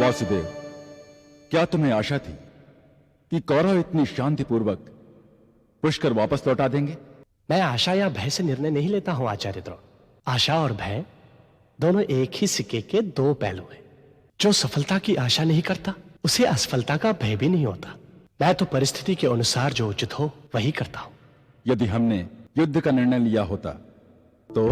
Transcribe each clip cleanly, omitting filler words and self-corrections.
वासुदेव, क्या तुम्हें आशा थी कि कौरव इतनी शांतिपूर्वक पुष्कर वापस लौटा देंगे? मैं आशा या भय से निर्णय नहीं लेता हूं आचार्य द्रोण। आशा और भय दोनों एक ही सिक्के के दो पहलू हैं। जो सफलता की आशा नहीं करता उसे असफलता का भय भी नहीं होता। मैं तो परिस्थिति के अनुसार जो उचित हो वही करता हूं। यदि हमने युद्ध का निर्णय लिया होता तो?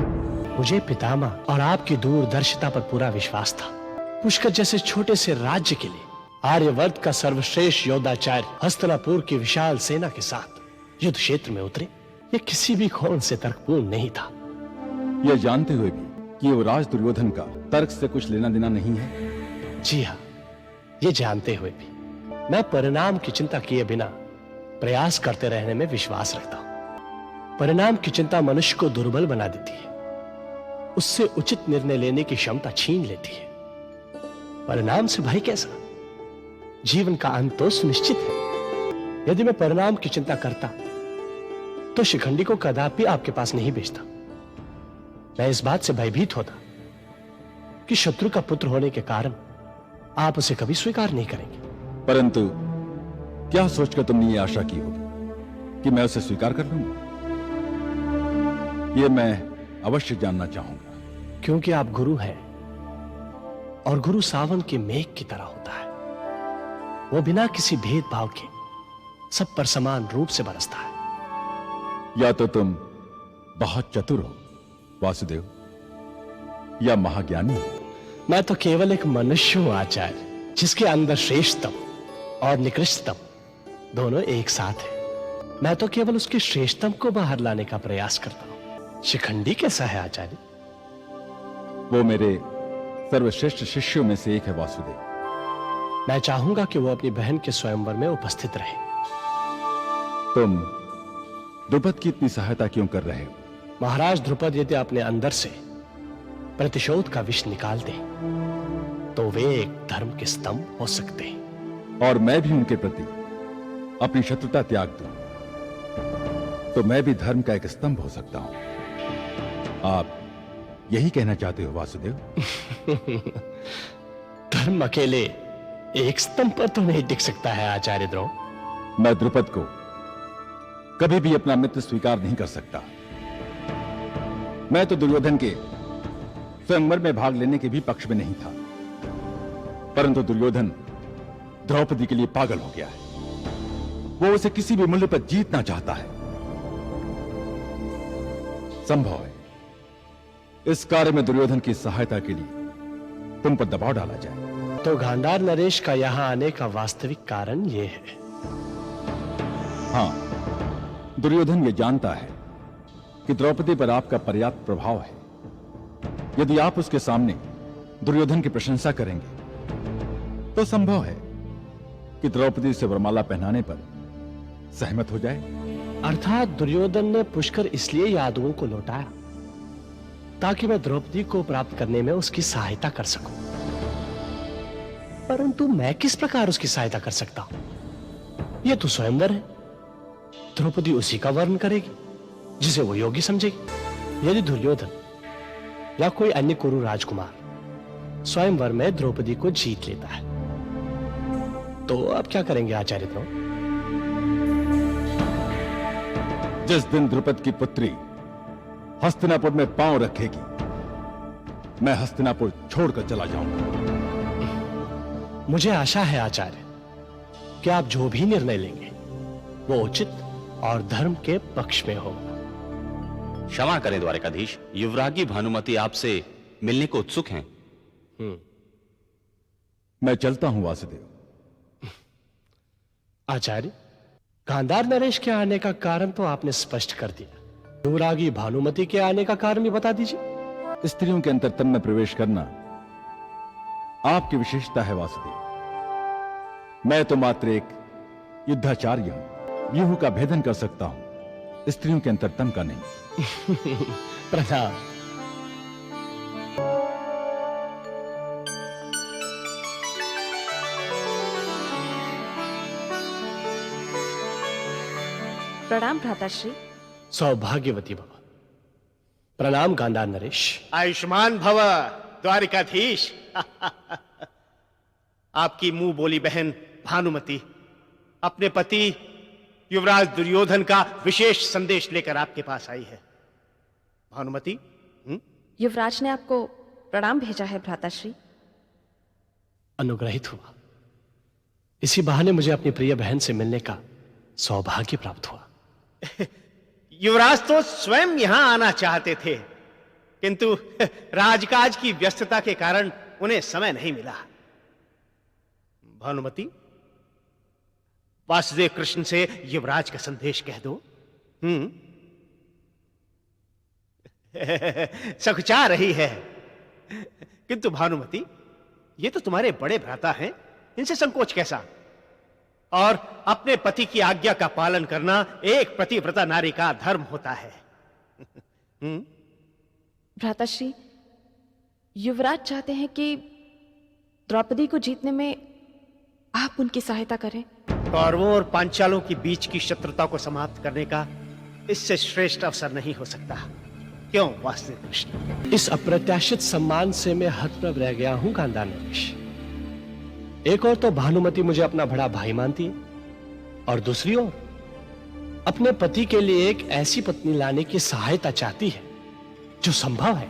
मुझे पितामह और आपकी दूरदर्शिता पर पूरा विश्वास था। पुष्कर जैसे छोटे से राज्य के लिए आर्यवर्त का सर्वश्रेष्ठ योद्धाचार्य हस्तिनापुर की विशाल सेना के साथ युद्ध क्षेत्र में उतरे, ये किसी भी कोण से तर्कपूर्ण नहीं था। यह जानते हुए भी कि युवराज दुर्योधन का तर्क से कुछ लेना देना नहीं है? जी हाँ, ये जानते हुए भी मैं परिणाम की चिंता किए बिना प्रयास करते रहने में विश्वास रखता हूं। परिणाम की चिंता मनुष्य को दुर्बल बना देती है, उससे उचित निर्णय लेने की क्षमता छीन लेती है। परिणाम से भय कैसा? जीवन का अंत तो सुनिश्चित है। यदि मैं परिणाम की चिंता करता तो शिखंडी को कदापि आपके पास नहीं भेजता। मैं इस बात से भयभीत होता कि शत्रु का पुत्र होने के कारण आप उसे कभी स्वीकार नहीं करेंगे। परंतु क्या सोचकर तुमने ये आशा की होगी कि मैं उसे स्वीकार कर लूंगा? ये मैं अवश्य जानना चाहूंगा। क्योंकि आप गुरु हैं और गुरु सावन के मेघ की तरह होता है। वो बिना किसी भेदभाव के सब पर समान रूप से बरसता है। या तो तुम बहुत चतुर हो वासुदेव, या महाज्ञानी हो। मैं तो केवल एक मनुष्य हूं आचार्य, जिसके अंदर श्रेष्ठतम और निकृष्टतम दोनों एक साथ है। मैं तो केवल उसके श्रेष्ठतम को बाहर लाने का प्रयास करता हूं। शिखंडी कैसा है आचार्य? वो मेरे सर्वश्रेष्ठ शिष्यों में से एक है वासुदेव। मैं चाहूंगा कि वो अपनी बहन के स्वयंवर में उपस्थित रहे। तुम द्रुपद की इतनी सहायता क्यों कर रहे हो? महाराज द्रुपद यदि अपने अंदर से प्रतिशोध का विष निकाल दें तो वे एक धर्म के स्तंभ हो सकते हैं। और मैं भी उनके प्रति अपनी शत्रुता त्याग दूं तो मैं भी धर्म का एक स्तंभ हो सकता हूं। आप यही कहना चाहते हो वासुदेव? धर्म अकेले एक स्तंभ पर तो नहीं टिक सकता है आचार्य द्रोण। मैं द्रुपद को कभी भी अपना मित्र स्वीकार नहीं कर सकता। मैं तो दुर्योधन के स्वयंवर में भाग लेने के भी पक्ष में नहीं था, परंतु दुर्योधन द्रौपदी के लिए पागल हो गया है। वो उसे किसी भी मूल्य पर जीतना चाहता है। संभव है इस कार्य में दुर्योधन की सहायता के लिए तुम पर दबाव डाला जाए। तो गांधार नरेश का यहां आने का वास्तविक कारण यह है। हां, दुर्योधन यह जानता है कि द्रौपदी पर आपका पर्याप्त प्रभाव है। यदि आप उसके सामने दुर्योधन की प्रशंसा करेंगे तो संभव है कि द्रौपदी से वरमाला पहनाने पर सहमत हो जाए। अर्थात दुर्योधन ने पुष्कर इसलिए यादवों को लौटाया ताकि मैं द्रौपदी को प्राप्त करने में उसकी सहायता कर सकूं। परंतु मैं किस प्रकार उसकी सहायता कर सकता हूं? यह तो स्वयंवर है। द्रौपदी उसी का वर्ण करेगी जिसे वो योग्य समझेगी। यदि दुर्योधन या कोई अन्य कुरु राजकुमार स्वयंवर में द्रौपदी को जीत लेता है तो आप क्या करेंगे आचार्य द्रोण? जिस दिन द्रुपद की पुत्री हस्तिनापुर में पांव रखेगी, मैं हस्तिनापुर छोड़कर चला जाऊंगा। मुझे आशा है आचार्य कि आप जो भी निर्णय लेंगे वो उचित और धर्म के पक्ष में होगा। क्षमा करें द्वारकाधीश, युवरागी भानुमति आपसे मिलने को उत्सुक हैं। मैं चलता हूं वासुदेव। आचार्य, गांधार नरेश के आने का कारण तो आपने स्पष्ट कर दिया। युवरागी भानुमति के आने का कारण भी बता दीजिए। स्त्रियों के अंतरतम में प्रवेश करना आपकी विशेषता है वासुदेव। मैं तो मात्र एक युद्धाचार्य हूं, व्यूह का भेदन कर सकता हूं, स्त्रियों के अंतरतम का नहीं। प्रणाम। प्रणाम भ्राताश्री। सौभाग्यवती भव। प्रणाम गांधार नरेश। आयुष्मान भव द्वारिकाधीश। आपकी मुंह बोली बहन भानुमति अपने पति युवराज दुर्योधन का विशेष संदेश लेकर आपके पास आई है। भानुमति, युवराज ने आपको प्रणाम भेजा है भ्राताश्री। अनुग्रहित हुआ। इसी बहाने मुझे अपनी प्रिय बहन से मिलने का सौभाग्य प्राप्त हुआ। युवराज तो स्वयं यहां आना चाहते थे, किंतु राजकाज की व्यस्तता के कारण उन्हें समय नहीं मिला। भानुमति, वासुदेव कृष्ण से युवराज का संदेश कह दो। सकुचा रही है, किंतु भानुमति, ये तो तुम्हारे बड़े भ्राता हैं, इनसे संकोच कैसा? और अपने पति की आज्ञा का पालन करना एक पतिव्रता नारी का धर्म होता है। भ्राताश्री, युवराज चाहते हैं कि द्रौपदी को जीतने में आप उनकी सहायता करें। कौरवों और पांचालों के बीच की शत्रुता को समाप्त करने का इससे श्रेष्ठ अवसर नहीं हो सकता। क्यों वासुदेव कृष्ण? इस अप्रत्याशित सम्मान से मैं हतप्रभ रह गया हूं गांधार नरेश। एक और तो भानुमति मुझे अपना बड़ा भाई मानती है, और दूसरी ओर अपने पति के लिए एक ऐसी पत्नी लाने की सहायता चाहती है जो संभव है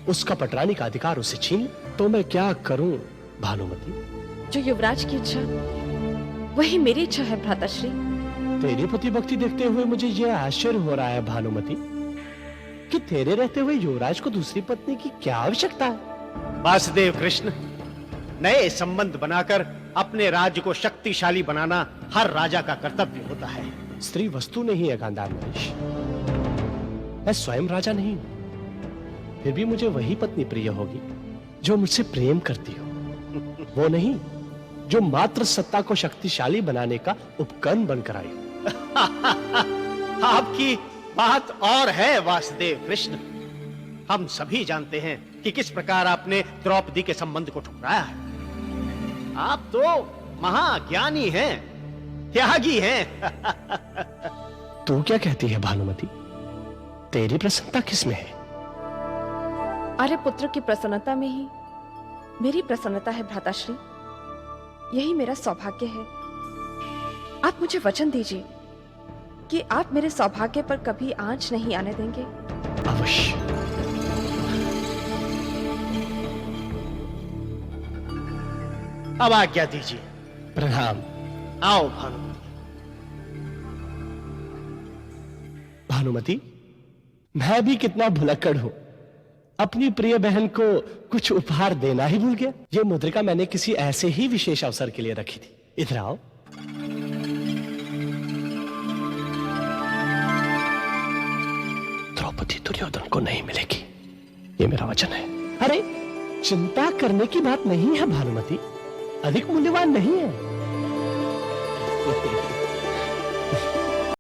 उसका पटरानी का अधिकार उसे छीन ले। तो मैं क्या करूं भानुमति? जो युवराज की इच्छा वही मेरी इच्छा है भ्राताश्री। तेरी पति भक्ति देखते हुए मुझे यह आश्चर्य हो रहा है भानुमति कि तेरे रहते हुए युवराज को दूसरी पत्नी की क्या आवश्यकता है। वासुदेव कृष्ण, नए संबंध बनाकर अपने राज्य को शक्तिशाली बनाना हर राजा का कर्तव्य होता है। स्त्री वस्तु नहीं है गांधार नरेश। मैं स्वयं राजा नहीं हूं, फिर भी मुझे वही पत्नी प्रिय होगी जो मुझसे प्रेम करती हो, वो नहीं जो मात्र सत्ता को शक्तिशाली बनाने का उपकरण बनकर आई। आपकी बात और है वासुदेव कृष्ण। हम सभी जानते हैं कि किस प्रकार आपने द्रौपदी के संबंध को ठुकराया है। आप तो महाज्ञानी हैं, त्यागी हैं। तू क्या कहती है भानुमति? तेरी प्रसन्नता किसमें है? अरे पुत्र की प्रसन्नता में ही मेरी प्रसन्नता है भ्राताश्री। यही मेरा सौभाग्य है। आप मुझे वचन दीजिए कि आप मेरे सौभाग्य पर कभी आंच नहीं आने देंगे। अवश्य। अब आज्ञा दीजिए। प्रणाम। आओ भानुमति। भानुमति, मैं भी कितना भुलक्कड़ हूं, अपनी प्रिय बहन को कुछ उपहार देना ही भूल गया। ये मुद्रिका मैंने किसी ऐसे ही विशेष अवसर के लिए रखी थी। इधर आओ। द्रौपदी दुर्योधन को नहीं मिलेगी, ये मेरा वचन है। अरे चिंता करने की बात नहीं है भानुमति, अधिक मूल्यवान नहीं है।